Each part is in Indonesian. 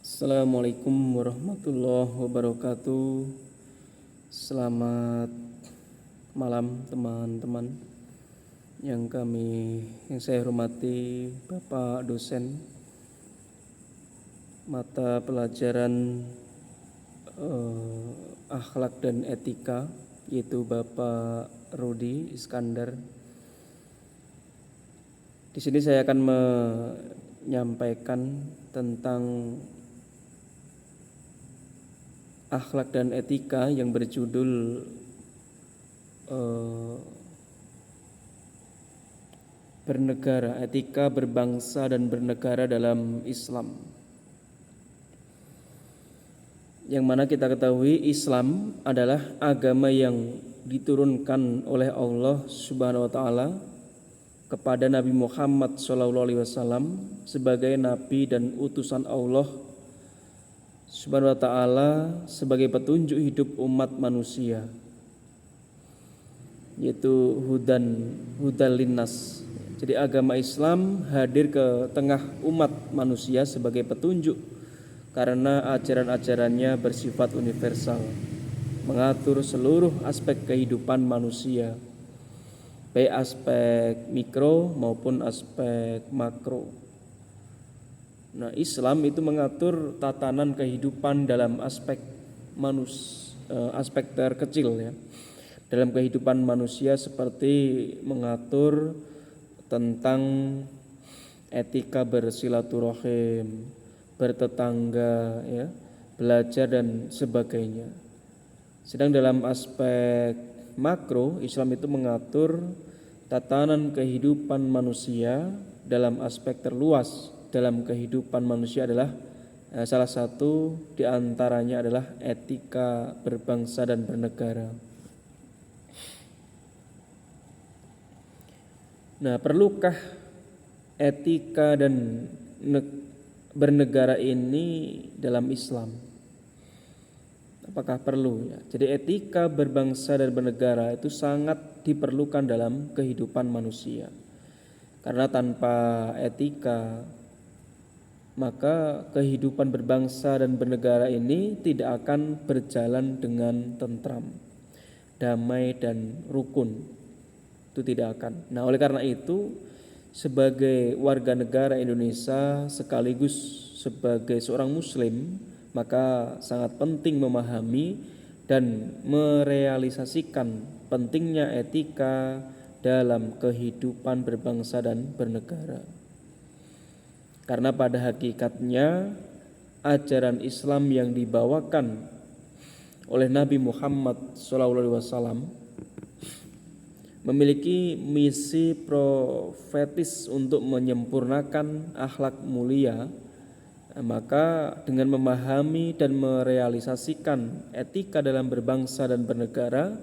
Assalamualaikum warahmatullahi wabarakatuh. Selamat malam teman-teman yang saya hormati, Bapak dosen mata pelajaran akhlak dan etika, yaitu Bapak Rudi Iskandar. Di sini saya akan menyampaikan tentang akhlak dan etika yang berjudul bernegara, etika berbangsa dan bernegara dalam Islam. Yang mana kita ketahui Islam adalah agama yang diturunkan oleh Allah Subhanahu wa taala kepada Nabi Muhammad SAW sebagai nabi dan utusan Allah Subhanahu wa ta'ala sebagai petunjuk hidup umat manusia, yaitu hudan linnas. Jadi agama Islam hadir ke tengah umat manusia sebagai petunjuk karena ajaran-ajarannya bersifat universal, mengatur seluruh aspek kehidupan manusia, baik aspek mikro maupun aspek makro. Nah, Islam itu mengatur tatanan kehidupan dalam aspek aspek terkecil ya. Dalam kehidupan manusia, seperti mengatur tentang etika bersilaturahim, bertetangga ya, belajar dan sebagainya. Sedang dalam aspek makro, Islam itu mengatur tatanan kehidupan manusia dalam aspek terluas. Dalam kehidupan manusia adalah salah satu di antaranya adalah etika berbangsa dan bernegara. Nah, perlukah etika dan bernegara ini dalam Islam? Apakah perlu ya? Jadi etika berbangsa dan bernegara itu sangat diperlukan dalam kehidupan manusia. Karena tanpa etika, maka kehidupan berbangsa dan bernegara ini tidak akan berjalan dengan tentram, damai dan rukun. Itu tidak akan. Nah, oleh karena itu, sebagai warga negara Indonesia sekaligus sebagai seorang muslim, maka sangat penting memahami dan merealisasikan pentingnya etika dalam kehidupan berbangsa dan bernegara. Karena pada hakikatnya ajaran Islam yang dibawakan oleh Nabi Muhammad SAW memiliki misi profetis untuk menyempurnakan akhlak mulia. Maka dengan memahami dan merealisasikan etika dalam berbangsa dan bernegara,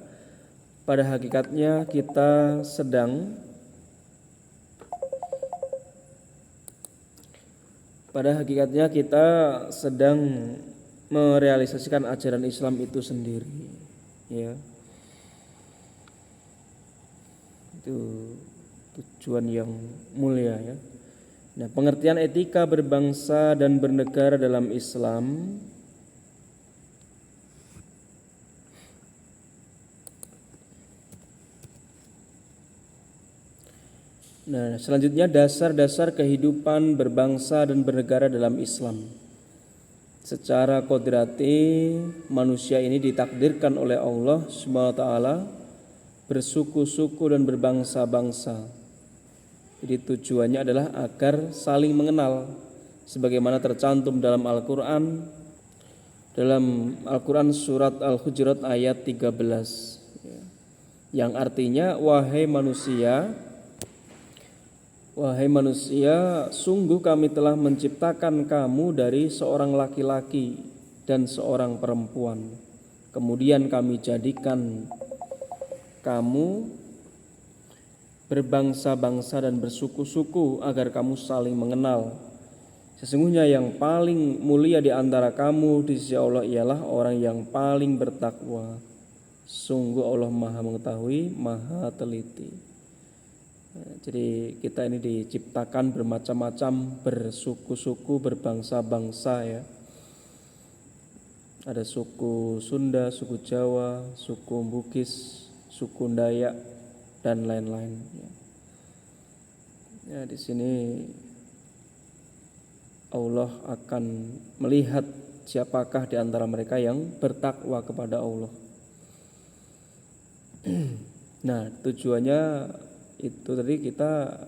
pada hakikatnya kita sedang merealisasikan ajaran Islam itu sendiri ya. Itu tujuan yang mulia ya. Nah, pengertian etika berbangsa dan bernegara dalam Islam Nah, selanjutnya dasar-dasar kehidupan berbangsa dan bernegara dalam Islam. Secara kodrati, manusia ini ditakdirkan oleh Allah Subhanahu wa taala bersuku-suku dan berbangsa-bangsa. Jadi tujuannya adalah agar saling mengenal, sebagaimana tercantum dalam Al-Qur'an, surat Al-Hujurat ayat 13 yang artinya wahai manusia, sungguh kami telah menciptakan kamu dari seorang laki-laki dan seorang perempuan. Kemudian kami jadikan kamu berbangsa-bangsa dan bersuku-suku agar kamu saling mengenal. Sesungguhnya yang paling mulia di antara kamu di sisi Allah ialah orang yang paling bertakwa. Sungguh Allah Maha mengetahui, Maha teliti. Jadi kita ini diciptakan bermacam-macam, bersuku-suku, berbangsa-bangsa ya. Ada suku Sunda, suku Jawa, suku Bugis, suku Dayak dan lain-lain. Ya, di sini Allah akan melihat siapakah di antara mereka yang bertakwa kepada Allah. Nah, tujuannya itu tadi kita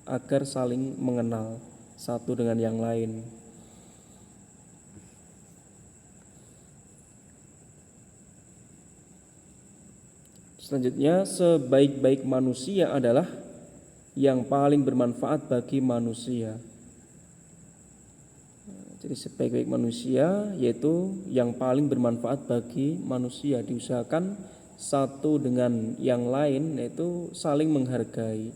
agar saling mengenal satu dengan yang lain. Selanjutnya, sebaik-baik manusia adalah yang paling bermanfaat bagi manusia. Jadi sebaik-baik manusia yaitu yang paling bermanfaat bagi manusia. Diusahakan satu dengan yang lain yaitu saling menghargai,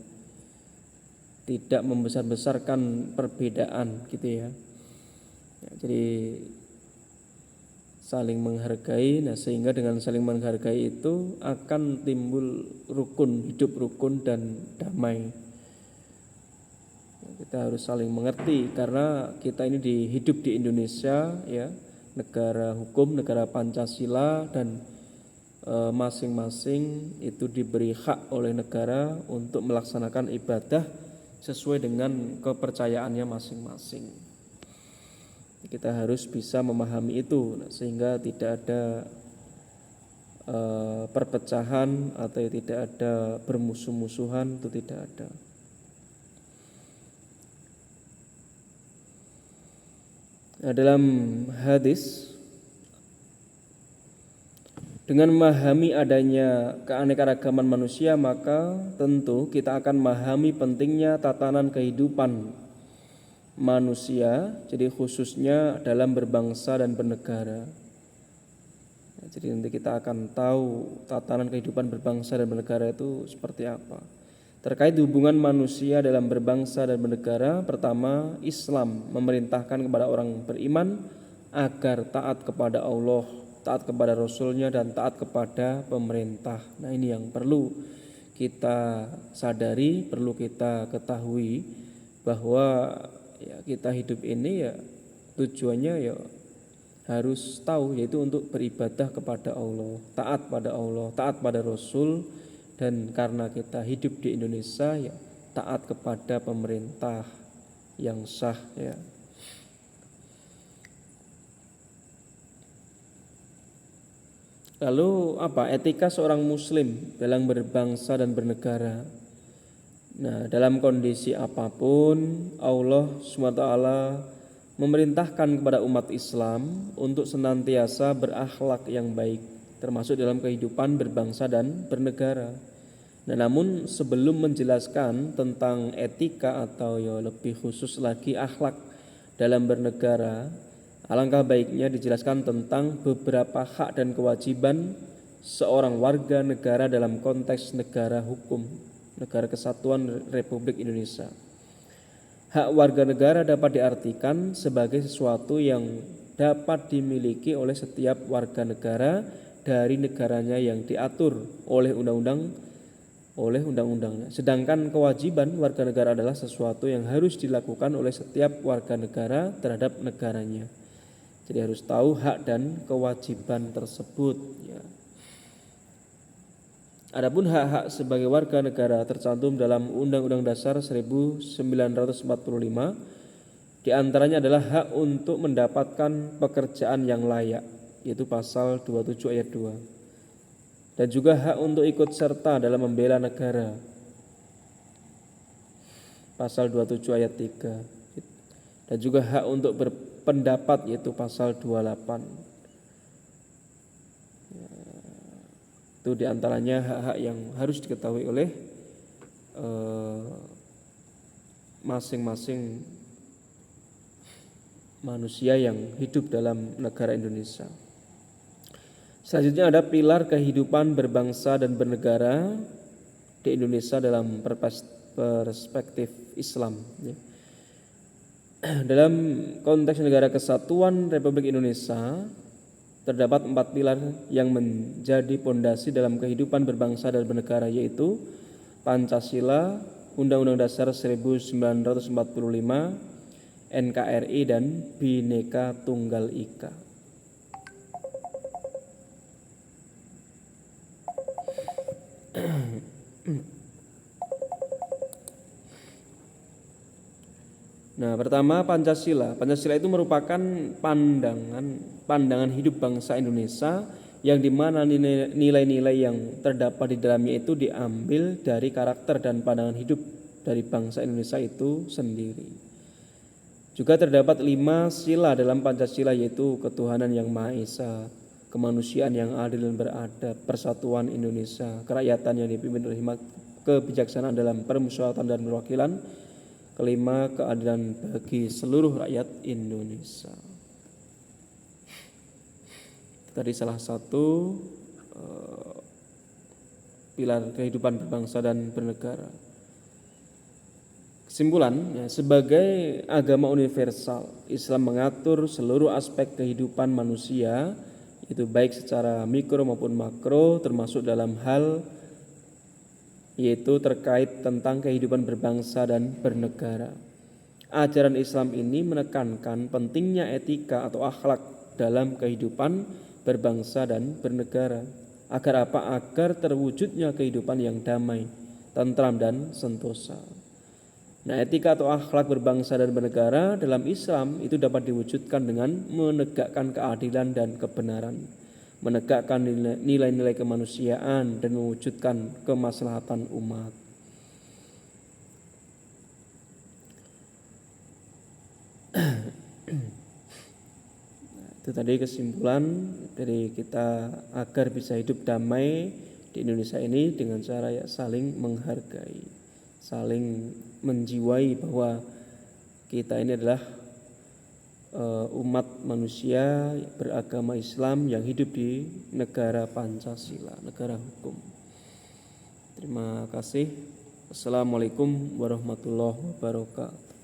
tidak membesar-besarkan perbedaan gitu ya. Jadi saling menghargai. Nah, sehingga dengan saling menghargai itu akan timbul rukun, hidup rukun dan damai. Kita harus saling mengerti karena kita ini hidup di Indonesia ya, negara hukum, negara Pancasila, dan masing-masing itu diberi hak oleh negara untuk melaksanakan ibadah sesuai dengan kepercayaannya masing-masing. Kita harus bisa memahami itu sehingga tidak ada perpecahan atau tidak ada bermusuh-musuhan, itu tidak ada. Nah, dalam hadis, dengan memahami adanya keanekaragaman manusia, maka tentu kita akan memahami pentingnya tatanan kehidupan manusia, jadi khususnya dalam berbangsa dan bernegara. Jadi nanti kita akan tahu tatanan kehidupan berbangsa dan bernegara itu seperti apa. Terkait hubungan manusia dalam berbangsa dan bernegara, pertama, Islam memerintahkan kepada orang beriman agar taat kepada Allah, taat kepada Rasul-Nya, dan taat kepada pemerintah. Nah, ini yang perlu kita sadari, perlu kita ketahui bahwa ya, kita hidup ini ya tujuannya ya harus tahu, yaitu untuk beribadah kepada Allah, taat pada Allah, taat pada Rasul. Dan karena kita hidup di Indonesia ya taat kepada pemerintah yang sah ya. Lalu apa etika seorang muslim dalam berbangsa dan bernegara? Nah, dalam kondisi apapun Allah SWT memerintahkan kepada umat Islam untuk senantiasa berakhlak yang baik, termasuk dalam kehidupan berbangsa dan bernegara. Nah, namun sebelum menjelaskan tentang etika atau ya lebih khusus lagi akhlak dalam bernegara, alangkah baiknya dijelaskan tentang beberapa hak dan kewajiban seorang warga negara dalam konteks negara hukum, negara kesatuan Republik Indonesia. Hak warga negara dapat diartikan sebagai sesuatu yang dapat dimiliki oleh setiap warga negara dari negaranya yang diatur oleh undang-undangnya. Sedangkan kewajiban warga negara adalah sesuatu yang harus dilakukan oleh setiap warga negara terhadap negaranya. Jadi harus tahu hak dan kewajiban tersebut ya. Adapun hak-hak sebagai warga negara tercantum dalam Undang-Undang Dasar 1945. Di antaranya adalah hak untuk mendapatkan pekerjaan yang layak, yaitu pasal 27 ayat 2. Dan juga hak untuk ikut serta dalam membela negara, pasal 27 ayat 3. Dan juga hak untuk berpendapat, yaitu pasal 28. Itu diantaranya hak-hak yang harus diketahui oleh masing-masing manusia yang hidup dalam negara Indonesia. Selanjutnya ada pilar kehidupan berbangsa dan bernegara di Indonesia dalam perspektif Islam. Dalam konteks negara kesatuan Republik Indonesia terdapat 4 pilar yang menjadi pondasi dalam kehidupan berbangsa dan bernegara, yaitu Pancasila, Undang-Undang Dasar 1945, NKRI, dan Bhinneka Tunggal Ika. Nah, pertama Pancasila. Pancasila itu merupakan pandangan hidup bangsa Indonesia yang dimana nilai-nilai yang terdapat di dalamnya itu diambil dari karakter dan pandangan hidup dari bangsa Indonesia itu sendiri. Juga terdapat 5 sila dalam Pancasila, yaitu ketuhanan yang Maha Esa, kemanusiaan yang adil dan beradab, persatuan Indonesia, kerakyatan yang dipimpin oleh hikmat, kebijaksanaan dalam permusyawaratan dan perwakilan, kelima keadilan bagi seluruh rakyat Indonesia. Tadi salah satu pilar kehidupan berbangsa dan bernegara. Kesimpulan, sebagai agama universal, Islam mengatur seluruh aspek kehidupan manusia, itu baik secara mikro maupun makro, termasuk dalam hal yaitu terkait tentang kehidupan berbangsa dan bernegara. Ajaran Islam ini menekankan pentingnya etika atau akhlak dalam kehidupan berbangsa dan bernegara. Agar apa? Agar terwujudnya kehidupan yang damai, tentram dan sentosa. Nah, etika atau akhlak berbangsa dan bernegara dalam Islam itu dapat diwujudkan dengan menegakkan keadilan dan kebenaran, menegakkan nilai-nilai kemanusiaan dan mewujudkan kemaslahatan umat. Itu tadi kesimpulan dari kita agar bisa hidup damai di Indonesia ini dengan cara saling menghargai, saling menjiwai bahwa kita ini adalah umat manusia beragama Islam yang hidup di negara Pancasila, negara hukum. Terima kasih. Assalamualaikum warahmatullahi wabarakatuh.